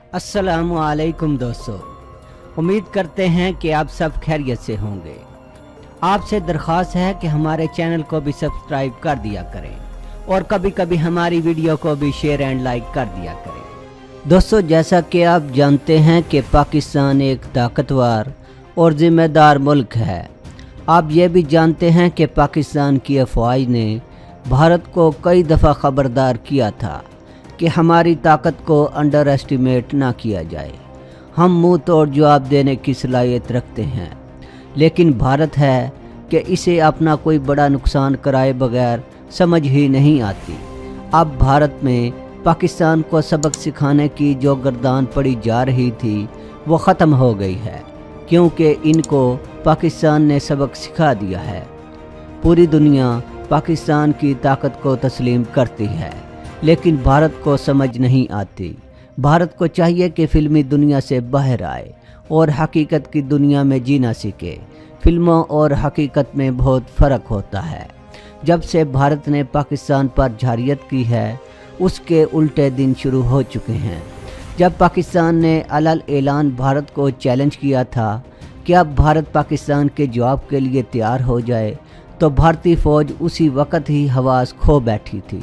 अस्सलामुअलैकुम दोस्तों, उम्मीद करते हैं कि आप सब खैरियत से होंगे। आपसे दरख्वास्त है कि हमारे चैनल को भी सब्सक्राइब कर दिया करें और कभी कभी हमारी वीडियो को भी शेयर एंड लाइक कर दिया करें। दोस्तों, जैसा कि आप जानते हैं कि पाकिस्तान एक ताकतवर और ज़िम्मेदार मुल्क है। आप ये भी जानते हैं कि पाकिस्तान की अफवाज ने भारत को कई दफ़ा ख़बरदार किया था कि हमारी ताकत को अंडर एस्टिमेट ना किया जाए। हम मुंह तोड़ जवाब देने की सलाहियत रखते हैं, लेकिन भारत है कि इसे अपना कोई बड़ा नुकसान कराए बगैर समझ ही नहीं आती। अब भारत में पाकिस्तान को सबक सिखाने की जो गर्दान पड़ी जा रही थी वो ख़त्म हो गई है, क्योंकि इनको पाकिस्तान ने सबक सिखा दिया है। पूरी दुनिया पाकिस्तान की ताकत को तस्लीम करती है, लेकिन भारत को समझ नहीं आती। भारत को चाहिए कि फ़िल्मी दुनिया से बाहर आए और हकीकत की दुनिया में जीना सीखे। फिल्मों और हकीकत में बहुत फ़र्क होता है। जब से भारत ने पाकिस्तान पर जारियत की है, उसके उल्टे दिन शुरू हो चुके हैं। जब पाकिस्तान ने अलल ऐलान भारत को चैलेंज किया था कि अब भारत पाकिस्तान के जवाब के लिए तैयार हो जाए, तो भारतीय फ़ौज उसी वक्त ही हवास खो बैठी थी,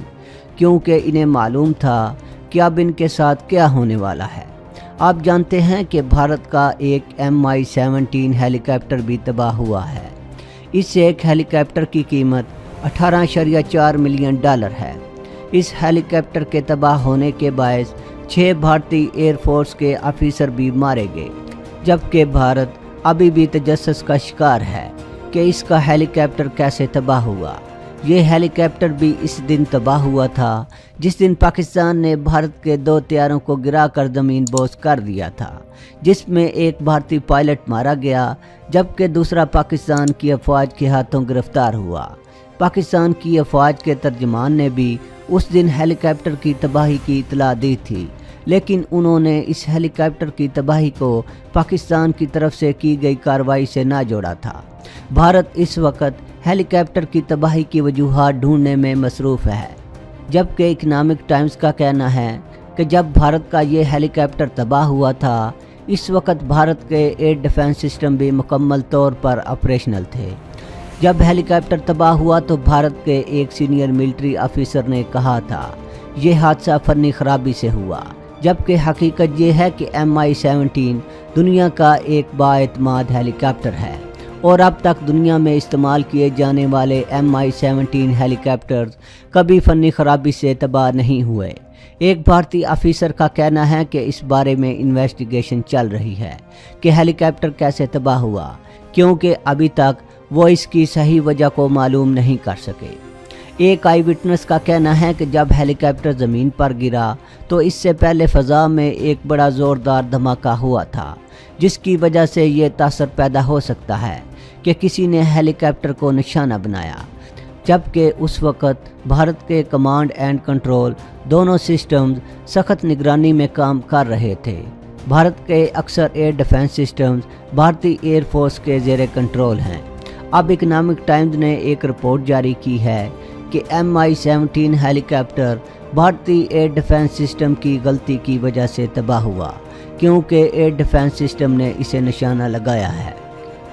क्योंकि इन्हें मालूम था कि अब इनके साथ क्या होने वाला है। आप जानते हैं कि भारत का एक MI-17 हेलीकॉप्टर भी तबाह हुआ है। इस एक हेलीकॉप्टर की कीमत $18.4 मिलियन है। इस हेलीकॉप्टर के तबाह होने के बायस 6 भारतीय एयरफोर्स के ऑफिसर भी मारे गए, जबकि भारत अभी भी तजस्सुस का शिकार है कि इसका हेलीकॉप्टर कैसे तबाह हुआ। ये हेलीकॉप्टर भी इस दिन तबाह हुआ था जिस दिन पाकिस्तान ने भारत के 2 तैयारों को गिरा कर ज़मीन बोस कर दिया था, जिसमें एक भारतीय पायलट मारा गया जबकि दूसरा पाकिस्तान की अफवाज के हाथों गिरफ्तार हुआ। पाकिस्तान की अफवाज के तर्जमान ने भी उस दिन हेलीकॉप्टर की तबाही की इतला दी थी, लेकिन उन्होंने इस हेलीकॉप्टर की तबाही को पाकिस्तान की तरफ से की गई कार्रवाई से ना जोड़ा था। भारत इस वक्त हेलीकॉप्टर की तबाही की वजूहात ढूंढने में मसरूफ़ है, जबकि इकनॉमिक टाइम्स का कहना है कि जब भारत का ये हेलीकॉप्टर तबाह हुआ था, इस वक्त भारत के एयर डिफेंस सिस्टम भी मुकम्मल तौर पर ऑपरेशनल थे। जब हेलीकॉप्टर तबाह हुआ तो भारत के एक सीनियर मिलिट्री ऑफिसर ने कहा था ये हादसा फ़नी खराबी से हुआ, जबकि हकीकत ये है कि MI-17 दुनिया का एक बाएतमाद हेलीकॉप्टर है और अब तक दुनिया में इस्तेमाल किए जाने वाले MI-17 हेलीकॉप्टर्स कभी फ़नी खराबी से तबाह नहीं हुए। एक भारतीय ऑफिसर का कहना है कि इस बारे में इन्वेस्टिगेशन चल रही है कि हेलीकॉप्टर कैसे तबाह हुआ, क्योंकि अभी तक वो इसकी सही वजह को मालूम नहीं कर सके। एक आई विटनेस का कहना है कि जब हेलीकॉप्टर ज़मीन पर गिरा तो इससे पहले फ़ज़ा में एक बड़ा ज़ोरदार धमाका हुआ था, जिसकी वजह से ये तासर पैदा हो सकता है कि किसी ने हेलीकॉप्टर को निशाना बनाया, जबकि उस वक्त भारत के कमांड एंड कंट्रोल दोनों सिस्टम्स सख्त निगरानी में काम कर रहे थे। भारत के अक्सर एयर डिफेंस सिस्टम्स भारतीय एयरफोर्स के ज़ेरे कंट्रोल हैं। अब इकनॉमिक टाइम्स ने एक रिपोर्ट जारी की है कि MI-17 हेलीकॉप्टर भारतीय एयर डिफेंस सिस्टम की गलती की वजह से तबाह हुआ, क्योंकि एयर डिफेंस सिस्टम ने इसे निशाना लगाया है।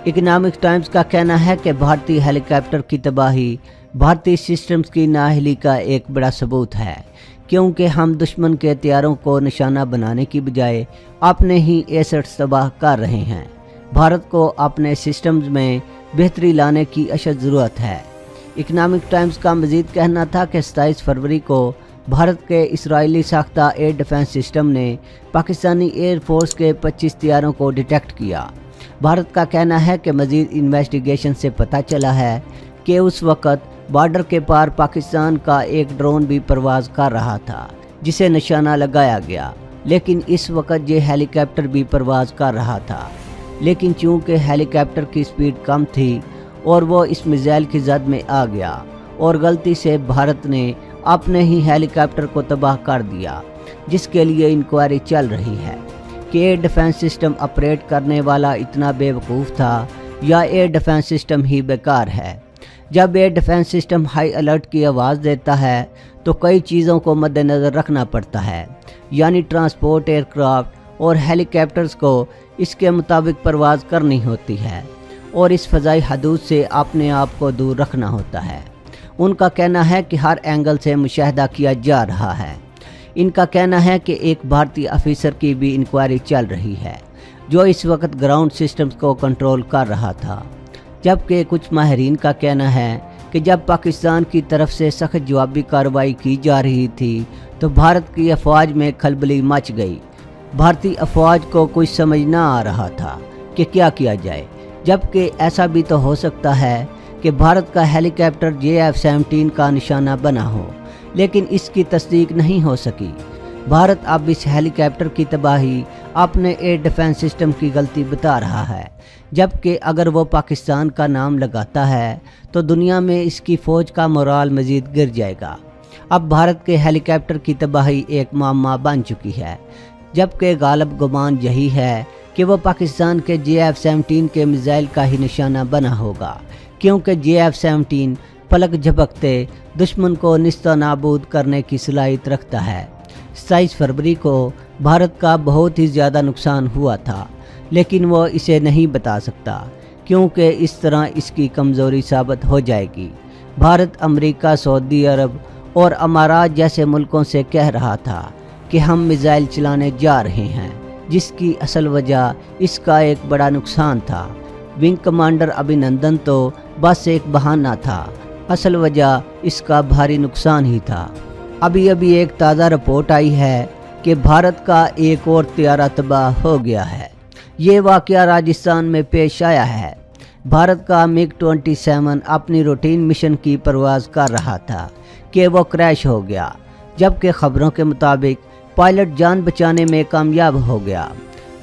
इकनॉमिक टाइम्स का कहना है कि भारतीय हेलीकॉप्टर की तबाही भारतीय सिस्टम्स की नाअहली का एक बड़ा सबूत है, क्योंकि हम दुश्मन के हथियारों को निशाना बनाने की बजाय अपने ही एसेट्स तबाह कर रहे हैं। भारत को अपने सिस्टम्स में बेहतरी लाने की अशद ज़रूरत है। इकनॉमिक टाइम्स का मज़ीद कहना था कि 27 फरवरी को भारत के इसराइली साख्ता एयर डिफेंस सिस्टम ने पाकिस्तानी एयर फोर्स के 25 तैयारों को डिटेक्ट किया। भारत का कहना है कि मज़ीद इन्वेस्टिगेशन से पता चला है कि उस वक़्त बॉर्डर के पार पाकिस्तान का एक ड्रोन भी परवाज़ कर रहा था, जिसे निशाना लगाया गया, लेकिन इस वक्त ये हेलीकॉप्टर भी परवाज़ कर रहा था। लेकिन चूँकि हेलीकॉप्टर की स्पीड कम थी और वो इस मिसाइल की जद में आ गया और गलती से भारत ने अपने ही हेलीकॉप्टर को तबाह कर दिया, जिसके लिए इंक्वायरी चल रही है कि एयर डिफेंस सिस्टम ऑपरेट करने वाला इतना बेवकूफ़ था या एयर डिफेंस सिस्टम ही बेकार है। जब air defence system high alert की आवाज़ देता है तो कई चीज़ों को मद्देनज़र रखना पड़ता है, यानी ट्रांसपोर्ट एयरक्राफ्ट और हेलीकॉप्टर्स को इसके मुताबिक परवाज़ करनी होती है और इस फ़ज़ाई हदूद से अपने आप को दूर रखना होता है। उनका कहना है कि हर एंगल से मुशाहिदा किया जा रहा है। इनका कहना है कि एक भारतीय अफसर की भी इंक्वायरी चल रही है जो इस वक्त ग्राउंड सिस्टम्स को कंट्रोल कर रहा था, जबकि कुछ माहिरीन का कहना है कि जब पाकिस्तान की तरफ से सख्त जवाबी कार्रवाई की जा रही थी तो भारत की अफवाज में खलबली मच गई। भारतीय अफवाज को कुछ समझ ना आ रहा था कि क्या किया जाए, जबकि ऐसा भी तो हो सकता है कि भारत का हेलीकॉप्टर JF-17 का निशाना बना हो, लेकिन इसकी तस्दीक नहीं हो सकी। भारत अब इस हेलीकॉप्टर की तबाही अपने एयर डिफेंस सिस्टम की गलती बता रहा है, जबकि अगर वो पाकिस्तान का नाम लगाता है तो दुनिया में इसकी फ़ौज का मोराल मज़ीद गिर जाएगा। अब भारत के हेलीकॉप्टर की तबाही एक मामला बन चुकी है, जबकि गालिब गुमान यही है कि वो पाकिस्तान के JF-17 के मिसाइल का ही निशाना बना होगा, क्योंकि JF-17 पलक झपकते दुश्मन को निस्ता नाबूद करने की सलाहियत रखता है। 27 फरवरी को भारत का बहुत ही ज़्यादा नुकसान हुआ था, लेकिन वो इसे नहीं बता सकता क्योंकि इस तरह इसकी कमज़ोरी साबित हो जाएगी। भारत अमेरिका, सऊदी अरब और अमारात जैसे मुल्कों से कह रहा था कि हम मिसाइल चलाने जा रहे हैं, जिसकी असल वजह इसका एक बड़ा नुकसान था। विंग कमांडर अभिनंदन तो बस एक बहाना था, असल वजह इसका भारी नुकसान ही था। अभी एक ताज़ा रिपोर्ट आई है कि भारत का एक और तैयारा तबाह हो गया है। ये वाक़या राजस्थान में पेश आया है। भारत का MiG-27 अपनी रूटीन मिशन की परवाज़ कर रहा था कि वो क्रैश हो गया, जबकि खबरों के मुताबिक पायलट जान बचाने में कामयाब हो गया।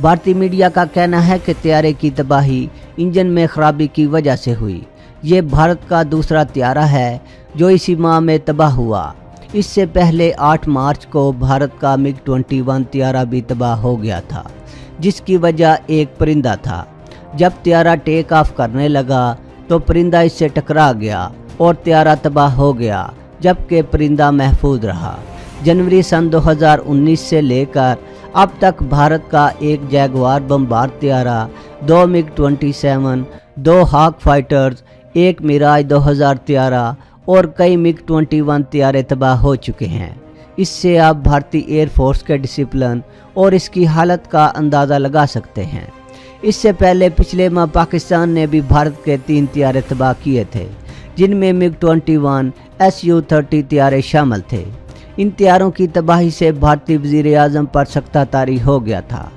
भारतीय मीडिया का कहना है कि तैयारे की तबाही इंजन में खराबी की वजह से हुई। ये भारत का दूसरा तैयारा है जो इसी माह में तबाह हुआ। इससे पहले 8 मार्च को भारत का MiG-21 तैयारा भी तबाह हो गया था, जिसकी वजह एक परिंदा था। जब तैयारा टेक ऑफ करने लगा तो परिंदा इससे टकरा गया और तैयारा तबाह हो गया, जबकि परिंदा महफूज रहा। जनवरी सन 2019 से लेकर अब तक भारत का एक जैगवार बमबार तैयारा, 2 MiG-27, 2 हॉक फाइटर्स, एक मिराज 2000 तैयारा और कई MiG-21 तैयारे तबाह हो चुके हैं। इससे आप भारतीय एयरफोर्स के डिसिप्लिन और इसकी हालत का अंदाज़ा लगा सकते हैं। इससे पहले पिछले माह पाकिस्तान ने भी भारत के 3 तैयारे तबाह किए थे, जिनमें MiG-21, Su-30 तैयारे शामिल थे। इन तैयारों की तबाही से भारतीय वज़ीर आज़म पर सख्ता तारी हो गया था।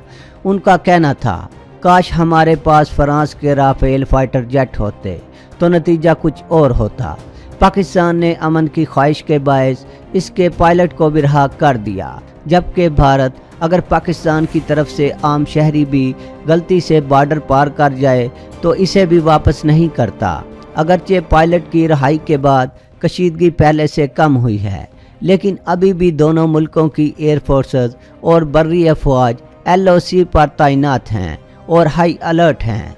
उनका कहना था, काश हमारे पास फ्रांस के राफेल फाइटर जेट होते तो नतीजा कुछ और होता। पाकिस्तान ने अमन की ख्वाहिश के बायस इसके पायलट को भी रिहा कर दिया, जबकि भारत अगर पाकिस्तान की तरफ से आम शहरी भी गलती से बॉर्डर पार कर जाए तो इसे भी वापस नहीं करता। अगरचे पायलट की रिहाई के बाद कशीदगी पहले से कम हुई है, लेकिन अभी भी दोनों मुल्कों की एयर फोर्सेस और बर्री अफवाज LOC पर तैनात हैं और हाई अलर्ट हैं।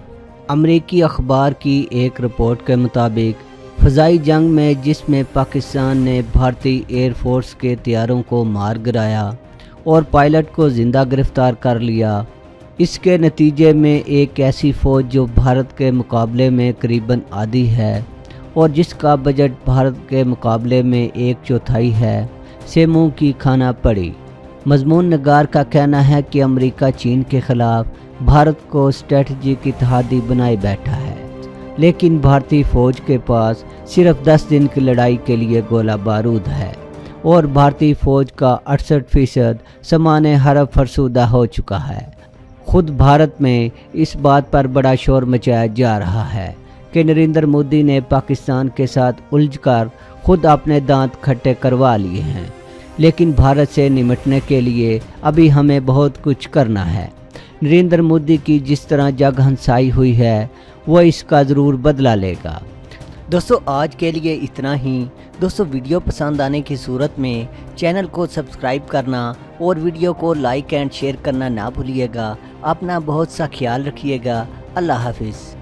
अमरीकी अखबार की एक रिपोर्ट के मुताबिक फ़ज़ाई जंग में जिसमें पाकिस्तान ने भारतीय एयर फोर्स के तैयारों को मार गिराया और पायलट को ज़िंदा गिरफ्तार कर लिया, इसके नतीजे में एक ऐसी फ़ौज जो भारत के मुकाबले में करीबन आधी है और जिसका बजट भारत के मुकाबले में 1/4 है, से मुँह की खाना पड़ी। मज़मून नगार का कहना है कि अमेरिका चीन के ख़िलाफ़ भारत को स्ट्रेटजिक इत्तेहादी बनाए बैठा है, लेकिन भारतीय फ़ौज के पास सिर्फ 10 दिन की लड़ाई के लिए गोला बारूद है और भारतीय फ़ौज का 68% सामान हरब फरसुदा हो चुका है। खुद भारत में इस बात पर बड़ा शोर मचाया जा रहा है कि नरेंद्र मोदी ने पाकिस्तान के साथ उलझकर खुद अपने दांत खट्टे करवा लिए हैं, लेकिन भारत से निपटने के लिए अभी हमें बहुत कुछ करना है। नरेंद्र मोदी की जिस तरह जग हंसाई हुई है वो इसका ज़रूर बदला लेगा। दोस्तों आज के लिए इतना ही। दोस्तों वीडियो पसंद आने की सूरत में चैनल को सब्सक्राइब करना और वीडियो को लाइक एंड शेयर करना ना भूलिएगा। अपना बहुत सा ख्याल रखिएगा। अल्लाह हाफिज़।